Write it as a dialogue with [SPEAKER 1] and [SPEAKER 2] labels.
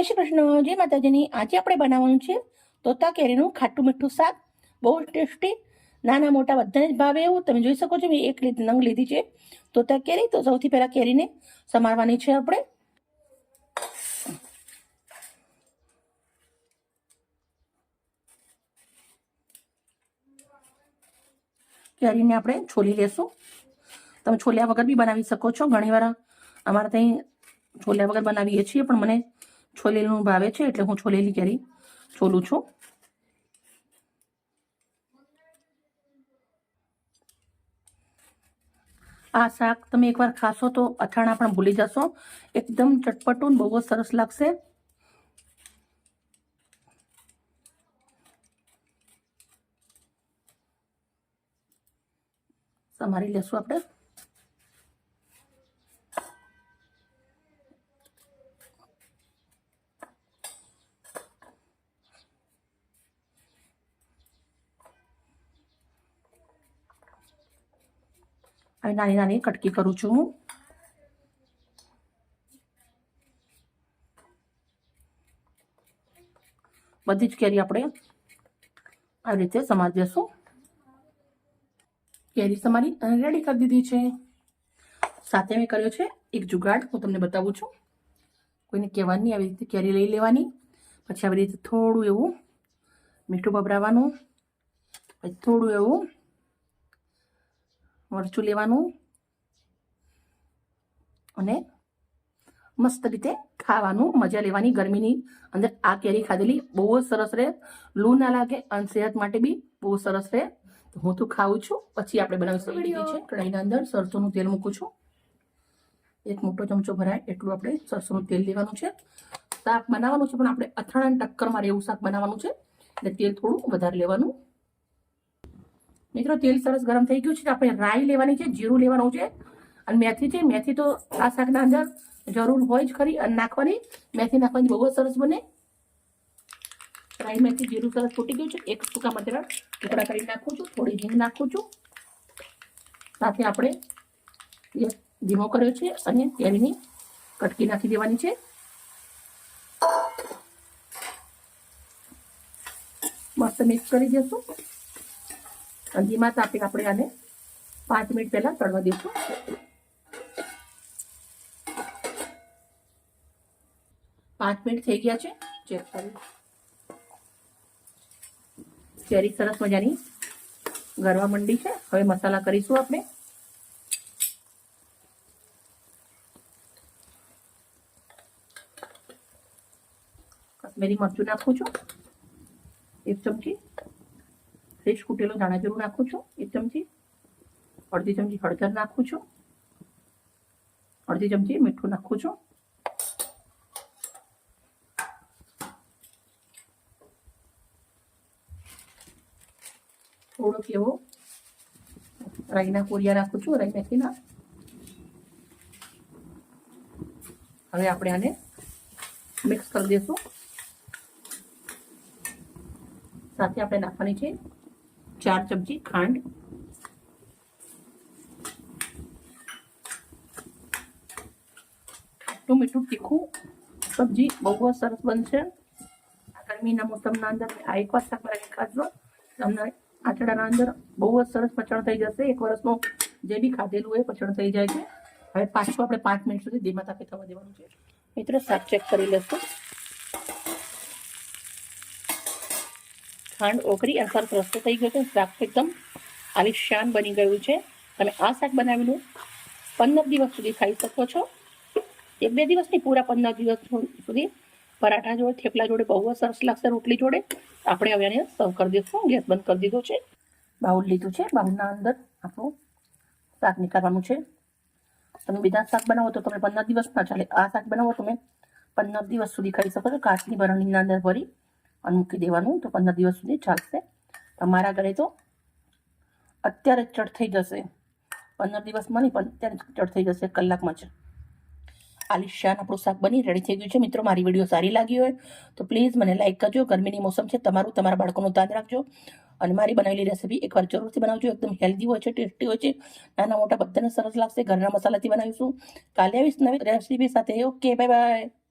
[SPEAKER 1] જય શ્રી કૃષ્ણ, જય માતાજીની। આજે આપણે બનાવવાનું છે તોતા કેરીનું ખાટું મીઠું શાક। બહુ ટેસ્ટી, નાના મોટા બધાને જ ભાવે એવું। તમે જોઈ શકો છો મેં એક નંગ લીધી છે તોતા કેરી। તો સૌથી પહેલા કેરીને સમારવાની છે આપણે। કેરીને આપણે છોલી લેશું। તમે છોલ્યા વગર બી બનાવી શકો છો। ઘણીવાર અમારે ત્યાં છોલ્યા વગર બનાવીએ છીએ, પણ મને છોલેલું ભાવે છે એટલે હું છોલેલી કેરી છોલું છું। આ શાક તમે એકવાર ખાશો તો અથાણા પણ ભૂલી જશો। એકદમ ચટપટું, બહુ જ સરસ લાગશે। સમારી લેશું આપણે। હવે નાની નાની કટકી કરું છું હું। બધી જ કેરી આપણે આવી રીતે સમારી દેશું। કેરી સમારી રેડી કરી દીધી છે। સાથે મેં કર્યો છે એક જુગાડ, હું તમને બતાવું છું। કોઈને કહેવાની નહીં, આવી રીતે કેરી લઈ લેવાની, પછી આવી રીતે થોડું એવું મીઠું ભભરાવાનું, પછી થોડું એવું મરચું લેવાનું અને મસ્ત રીતે ખાવાનું, મજા લેવાની। ગરમીની અંદર આ કેરી ખાધેલી બહુ જ સરસ રહે, લૂ ના લાગે અને સેહત માટે બી બહુ સરસ રહે। તો હું તો ખાઉં છું। પછી આપણે બનાવીશું વિડીયો છે। કઢાઈના અંદર સરસોનું તેલ મૂકું છું। એક મોટો ચમચો ભરાય એટલું આપણે સરસોનું તેલ લેવાનું છે। શાક બનાવવાનું છે પણ આપણે અથાણાની ટક્કર મારે એવું શાક બનાવવાનું છે, એટલે તેલ થોડું વધારે લેવાનું। મિત્રો તેલ સરસ ગરમ થઈ ગયું છે। આપણે રાઈ લેવાની છે, જીરું લેવાનું છે અને મેથી છે। મેથી તો આ શાકના અંદર જરૂર હોય જ ખરી અને નાખવાની। મેથી નાખવાની બહુ જ સરસ બને। રાઈ મેથી જીરું સરસ ફૂટી ગયું છે। એક સૂકા મરચાં ટુકડા કરી નાખું છું, થોડી હિંગ નાખું છું। સાથે આપણે ગેસ ધીમો કર્યો છે અને કેરીની કટકી નાખી દેવાની છે। મસ્ત મિક્સ કરી દેશું અને ધીમા તાપે આપણે આને 5 મિનિટ પહેલા તળવા દઈશું। પાંચ મિનિટ થઈ ગયા છે, ચેક કરી। કેરી સરસ મજાની ગરવા મંડી છે। હવે મસાલા કરીશું આપણે। કશ્મીરી મરચું નાખું છું 1 ચમચી, ફ્રેશ કૂટેલો ધાણા જીરું નાખું છું 1 ચમચી, અડધી ચમચી હળદર નાખું છું, અડધી ચમચી મીઠું નાખું છું। થોડોક એવો રાઈના કોરિયા નાખું છું, રાઈ મેથીના। હવે આપણે આને મિક્સ કરી દઈશું। સાથે આપણે નાખવાની છે 4 ચમચી ખાંડ। ખાટું મીઠું તીખું સબ્જી બહુ જ સરસ બનશે। ગરમીના મોસમના અંદર આ એકવાર શાક બનાવી ખાજો, તમને આંતરડાના અંદર બહુ જ સરસ પચણ થઈ જશે। 1 વર્ષનું જે બી ખાધેલું હોય પચણ થઈ જાય છે। હવે પાછું આપણે 5 મિનિટ સુધી ધીમા તાપે થવા દેવાનું છે। મિત્રો શાક ચેક કરી લેશું। ખાંડ ઓગળી અને સરસ રસ્તો થઈ ગયો છે। શાક એકદમ આલિશાન બની ગયું છે। તમે આ શાક બનાવીને 15 દિવસ સુધી ખાઈ શકો છો। 1-2 દિવસ નહીં, પૂરા 15 દિવસ સુધી પરાઠા જોડે, થેપલા જોડે બહુ જ સરસ લાગશે, રોટલી જોડે। આપણે હવે આને સર્વ કરી દઈશું। ગેસ બંધ કરી દીધો છે। બાઉલ લીધું છે, બાઉલના અંદર આપણું શાક નીકાળવાનું છે। તમે બીજા શાક બનાવો તો તમે 15 દિવસ ના ચાલે, આ શાક બનાવો તમે 15 દિવસ સુધી ખાઈ શકો છો। કાચની બરણીના અંદર ભરી અને મૂકી દેવાનું તો 15 દિવસ સુધી ચાલશે। તમારા ઘરે તો અત્યારે ચડ થઈ જશે, 15 દિવસમાં નહીં પણ અત્યારે ચડ થઈ જશે, કલાકમાં જ। આલિશાન આપણું શાક બની રેડી થઈ ગયું છે। મિત્રો મારી વિડીયો સારી લાગી હોય તો પ્લીઝ મને લાઈક કરજો। ગરમીની મોસમ છે, તમારા બાળકોનું ધ્યાન રાખજો અને મારી બનાવેલી રેસીપી એકવાર જરૂરથી બનાવજો। એકદમ હેલ્ધી હોય છે, ટેસ્ટી હોય છે, નાના મોટા બધાને સરસ લાગશે। ઘરના મસાલાથી બનાવીશું। કાલે આવીશ નવી રેસીપી સાથે। Okay, bye bye.